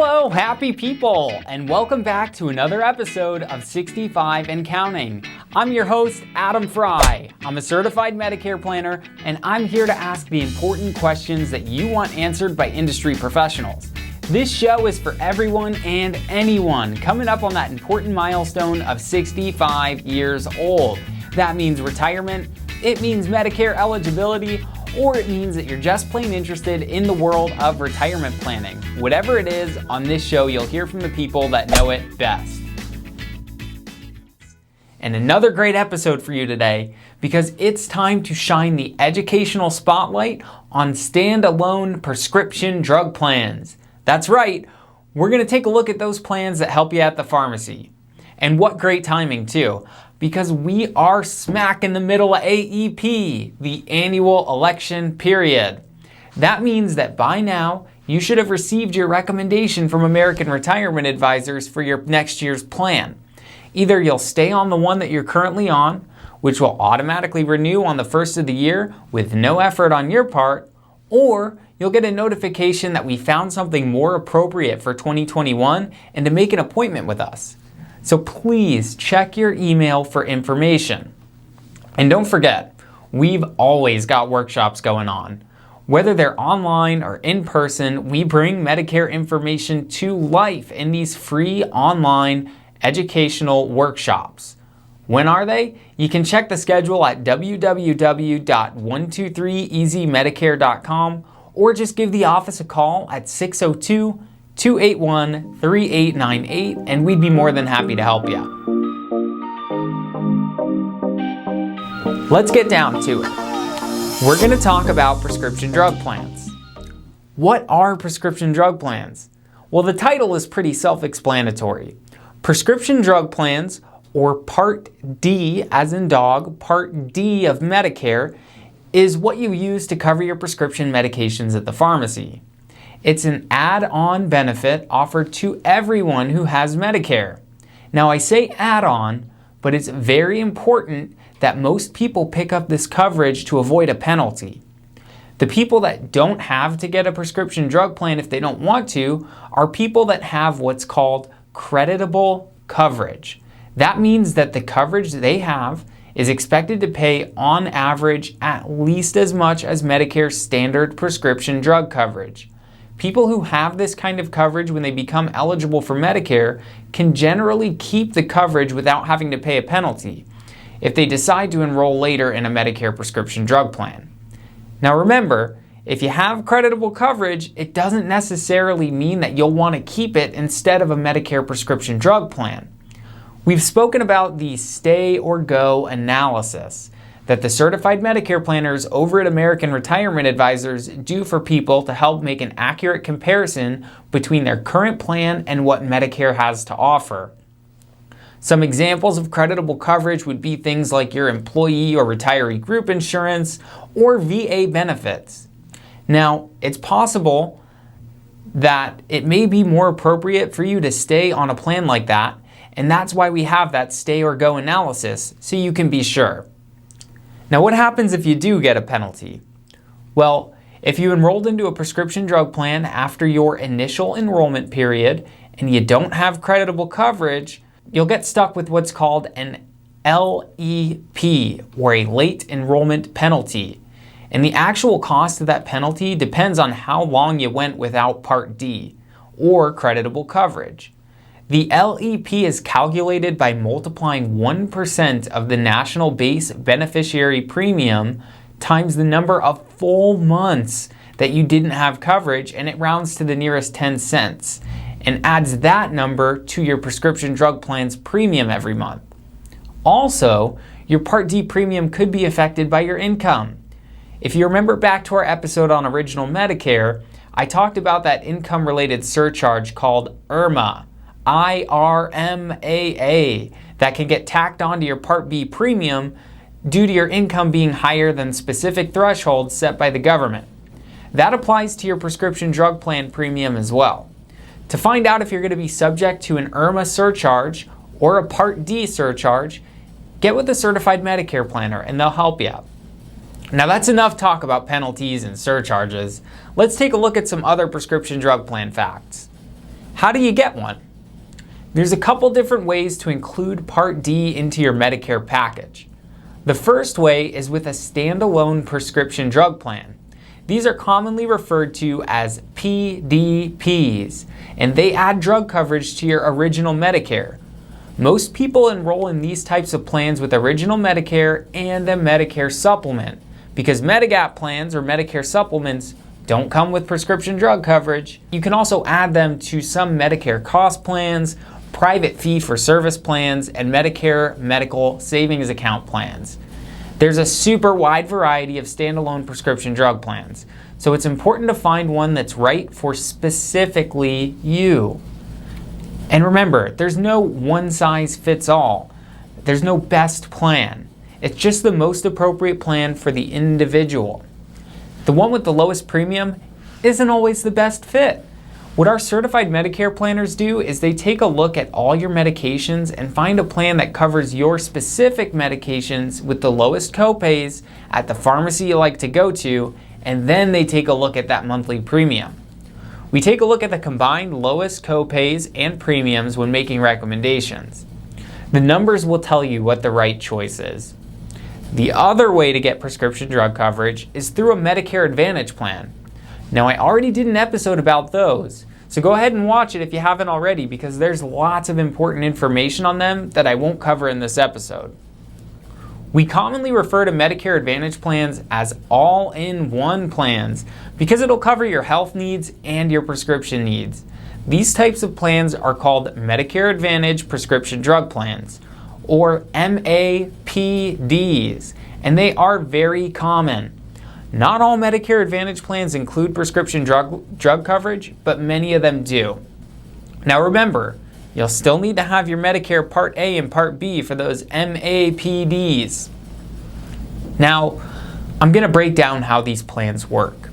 Hello, happy people, and welcome back to another episode of 65 and Counting. I'm your host, Adam Fry. I'm a certified Medicare planner, and I'm here to ask the important questions that you want answered by industry professionals. This show is for everyone and anyone coming up on that important milestone of 65 years old. That means retirement, it means Medicare eligibility, or it means that you're just plain interested in the world of retirement planning. Whatever it is, on this show you'll hear from the people that know it best. And another great episode for you today, because it's time to shine the educational spotlight on standalone prescription drug plans. That's right, we're going to take a look at those plans that help you at the pharmacy. And what great timing too, because we are smack in the middle of AEP, the annual election period. That means that by now, you should have received your recommendation from American Retirement Advisors for your next year's plan. Either you'll stay on the one that you're currently on, which will automatically renew on the first of the year with no effort on your part, or you'll get a notification that we found something more appropriate for 2021 and to make an appointment with us. So please check your email for information. And don't forget, we've always got workshops going on. Whether they're online or in person, we bring Medicare information to life in these free online educational workshops. When are they? You can check the schedule at www.123easymedicare.com or just give the office a call at 602-281-3898 and we'd be more than happy to help you. Let's get down to it. We're going to talk about prescription drug plans. What are prescription drug plans? Well, the title is pretty self-explanatory. Prescription drug plans, or Part D as in dog, Part D of Medicare, is what you use to cover your prescription medications at the pharmacy. It's an add-on benefit offered to everyone who has Medicare. Now I say add-on, but it's very important that most people pick up this coverage to avoid a penalty. The people that don't have to get a prescription drug plan if they don't want to are people that have what's called creditable coverage. That means that the coverage they have is expected to pay on average at least as much as Medicare's standard prescription drug coverage. People who have this kind of coverage when they become eligible for Medicare can generally keep the coverage without having to pay a penalty if they decide to enroll later in a Medicare prescription drug plan. Now remember, if you have creditable coverage, it doesn't necessarily mean that you'll want to keep it instead of a Medicare prescription drug plan. We've spoken about the stay or go analysis that the certified Medicare planners over at American Retirement Advisors do for people to help make an accurate comparison between their current plan and what Medicare has to offer. Some examples of creditable coverage would be things like your employee or retiree group insurance or VA benefits. Now, it's possible that it may be more appropriate for you to stay on a plan like that, and that's why we have that stay or go analysis, so you can be sure. Now, what happens if you do get a penalty? Well, if you enrolled into a prescription drug plan after your initial enrollment period and you don't have creditable coverage, you'll get stuck with what's called an LEP, or a late enrollment penalty. And the actual cost of that penalty depends on how long you went without Part D, or creditable coverage. The LEP is calculated by multiplying 1% of the national base beneficiary premium times the number of full months that you didn't have coverage, and it rounds to the nearest 10 cents and adds that number to your prescription drug plan's premium every month. Also, your Part D premium could be affected by your income. If you remember back to our episode on Original Medicare, I talked about that income-related surcharge called IRMAA, IRMAA, that can get tacked onto your Part B premium due to your income being higher than specific thresholds set by the government. That applies to your prescription drug plan premium as well. To find out if you're going to be subject to an IRMAA surcharge or a Part D surcharge, get with a certified Medicare planner and they'll help you. Now that's enough talk about penalties and surcharges. Let's take a look at some other prescription drug plan facts. How do you get one? There's a couple different ways to include Part D into your Medicare package. The first way is with a standalone prescription drug plan. These are commonly referred to as PDPs, and they add drug coverage to your original Medicare. Most people enroll in these types of plans with original Medicare and a Medicare supplement, because Medigap plans or Medicare supplements don't come with prescription drug coverage. You can also add them to some Medicare cost plans, private fee-for-service plans, and Medicare medical savings account plans. There's a super wide variety of standalone prescription drug plans, so it's important to find one that's right for specifically you. And remember, there's no one-size-fits-all. There's no best plan. It's just the most appropriate plan for the individual. The one with the lowest premium isn't always the best fit. What our certified Medicare planners do is they take a look at all your medications and find a plan that covers your specific medications with the lowest copays at the pharmacy you like to go to, and then they take a look at that monthly premium. We take a look at the combined lowest copays and premiums when making recommendations. The numbers will tell you what the right choice is. The other way to get prescription drug coverage is through a Medicare Advantage plan. Now, I already did an episode about those, so go ahead and watch it if you haven't already, because there's lots of important information on them that I won't cover in this episode. We commonly refer to Medicare Advantage plans as all-in-one plans because it'll cover your health needs and your prescription needs. These types of plans are called Medicare Advantage prescription drug plans, or MAPDs, and they are very common. Not all Medicare Advantage plans include prescription drug coverage, but many of them do. Now remember, you'll still need to have your Medicare Part A and Part B for those MAPDs. Now, I'm going to break down how these plans work.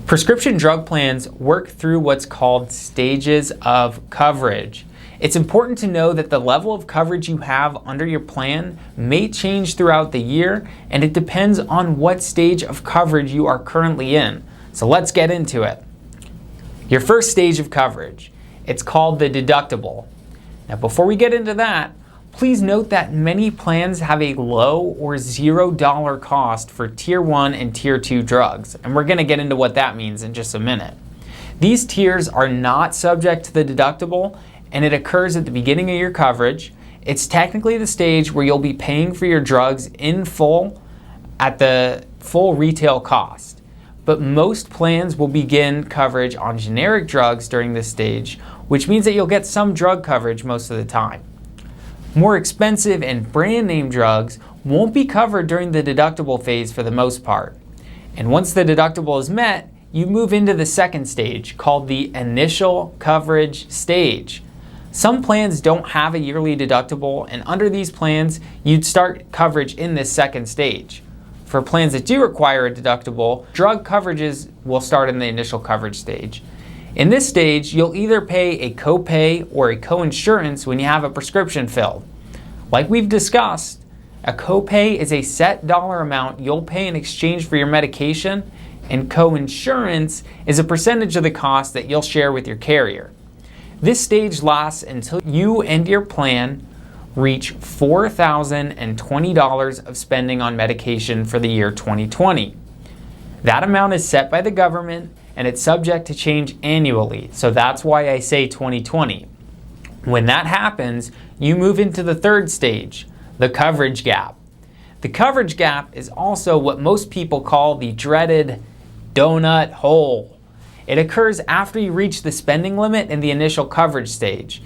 Prescription drug plans work through what's called stages of coverage. It's important to know that the level of coverage you have under your plan may change throughout the year, and it depends on what stage of coverage you are currently in. So let's get into it. Your first stage of coverage, it's called the deductible. Now before we get into that, please note that many plans have a low or $0 cost for Tier 1 and Tier 2 drugs, and we're going to get into what that means in just a minute. These tiers are not subject to the deductible, and it occurs at the beginning of your coverage. It's technically the stage where you'll be paying for your drugs in full at the full retail cost. But most plans will begin coverage on generic drugs during this stage, which means that you'll get some drug coverage most of the time. More expensive and brand name drugs won't be covered during the deductible phase for the most part. And once the deductible is met, you move into the second stage, called the initial coverage stage. Some plans don't have a yearly deductible, and under these plans, you'd start coverage in this second stage. For plans that do require a deductible, drug coverages will start in the initial coverage stage. In this stage, you'll either pay a copay or a coinsurance when you have a prescription filled. Like we've discussed, a copay is a set dollar amount you'll pay in exchange for your medication, and coinsurance is a percentage of the cost that you'll share with your carrier. This stage lasts until you and your plan reach $4,020 of spending on medication for the year 2020. That amount is set by the government, and it's subject to change annually, so that's why I say 2020. When that happens, you move into the third stage, the coverage gap. The coverage gap is also what most people call the dreaded donut hole. It occurs after you reach the spending limit in the initial coverage stage.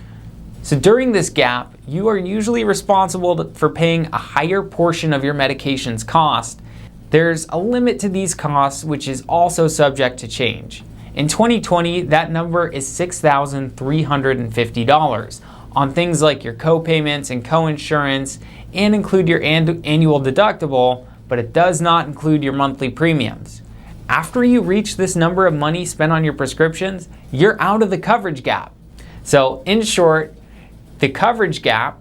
So during this gap, you are usually responsible for paying a higher portion of your medication's cost. There's a limit to these costs, which is also subject to change. In 2020, that number is $6,350 on things like your co-payments and coinsurance, and include your annual deductible, but it does not include your monthly premiums. After you reach this number of money spent on your prescriptions, you're out of the coverage gap. So in short, the coverage gap,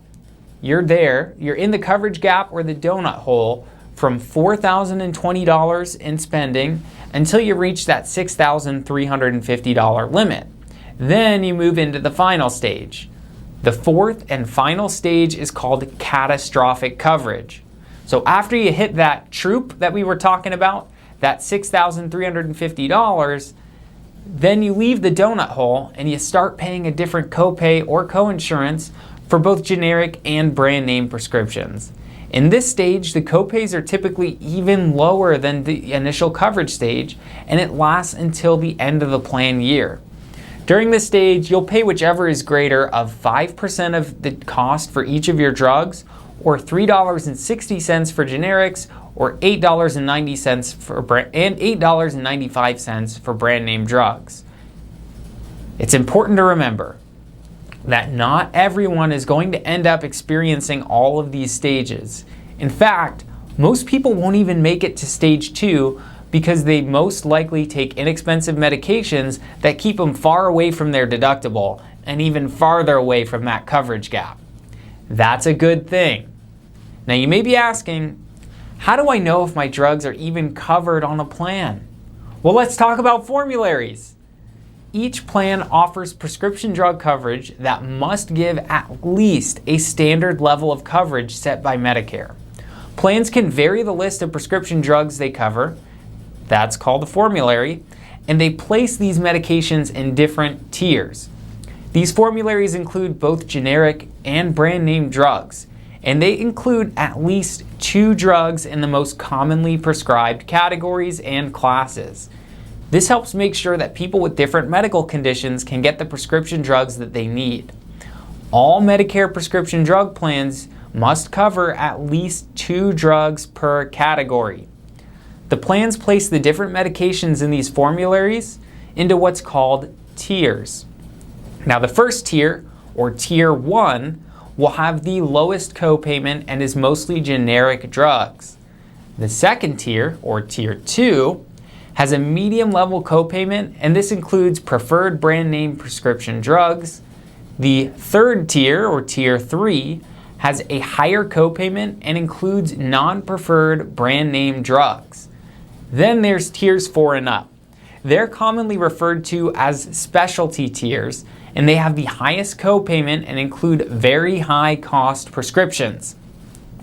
you're in the coverage gap or the donut hole from $4,020 in spending until you reach that $6,350 limit. Then you move into the final stage. The fourth and final stage is called catastrophic coverage. So after you hit that troop that we were talking about, that $6,350, then you leave the donut hole and you start paying a different copay or coinsurance for both generic and brand name prescriptions. In this stage, the copays are typically even lower than the initial coverage stage, and it lasts until the end of the plan year. During this stage, you'll pay whichever is greater of 5% of the cost for each of your drugs, or $3.60 for generics, or $8.90 and $8.95 for brand name drugs. It's important to remember that not everyone is going to end up experiencing all of these stages. In fact, most people won't even make it to stage 2 because they most likely take inexpensive medications that keep them far away from their deductible and even farther away from that coverage gap. That's a good thing. Now you may be asking, how do I know if my drugs are even covered on a plan? Well, let's talk about formularies. Each plan offers prescription drug coverage that must give at least a standard level of coverage set by Medicare. Plans can vary the list of prescription drugs they cover, that's called a formulary, and they place these medications in different tiers. These formularies include both generic and brand name drugs, and they include at least 2 drugs in the most commonly prescribed categories and classes. This helps make sure that people with different medical conditions can get the prescription drugs that they need. All Medicare prescription drug plans must cover at least 2 drugs per category. The plans place the different medications in these formularies into what's called tiers. Now the first tier, or tier 1, will have the lowest copayment and is mostly generic drugs. The second tier, or tier 2, has a medium level copayment, and this includes preferred brand name prescription drugs. The third tier, or tier 3, has a higher copayment and includes non-preferred brand name drugs. Then there's tiers 4 and up. They're commonly referred to as specialty tiers, and they have the highest copayment and include very high cost prescriptions.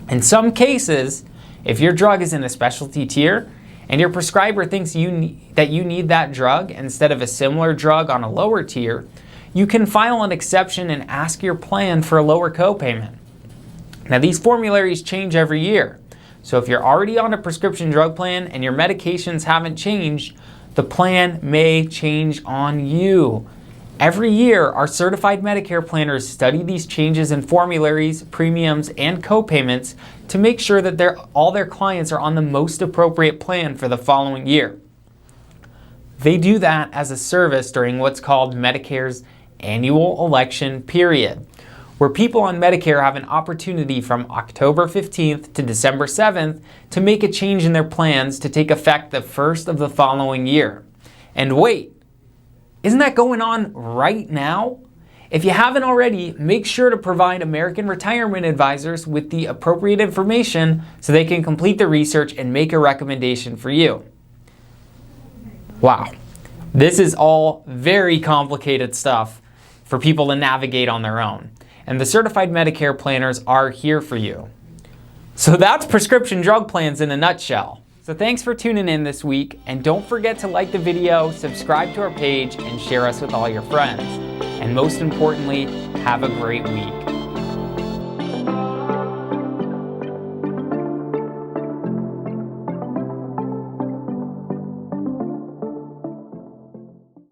In some cases, if your drug is in a specialty tier and your prescriber thinks that you need that drug instead of a similar drug on a lower tier, you can file an exception and ask your plan for a lower copayment. Now these formularies change every year, so if you're already on a prescription drug plan and your medications haven't changed, the plan may change on you. Every year, our certified Medicare planners study these changes in formularies, premiums, and copayments to make sure that all their clients are on the most appropriate plan for the following year. They do that as a service during what's called Medicare's annual election period, where people on Medicare have an opportunity from October 15th to December 7th to make a change in their plans to take effect the first of the following year. And wait, isn't that going on right now? If you haven't already, make sure to provide American Retirement Advisors with the appropriate information so they can complete the research and make a recommendation for you. Wow, this is all very complicated stuff for people to navigate on their own, and the certified Medicare planners are here for you. So that's prescription drug plans in a nutshell. So thanks for tuning in this week, and don't forget to like the video, subscribe to our page, and share us with all your friends. And most importantly, have a great week.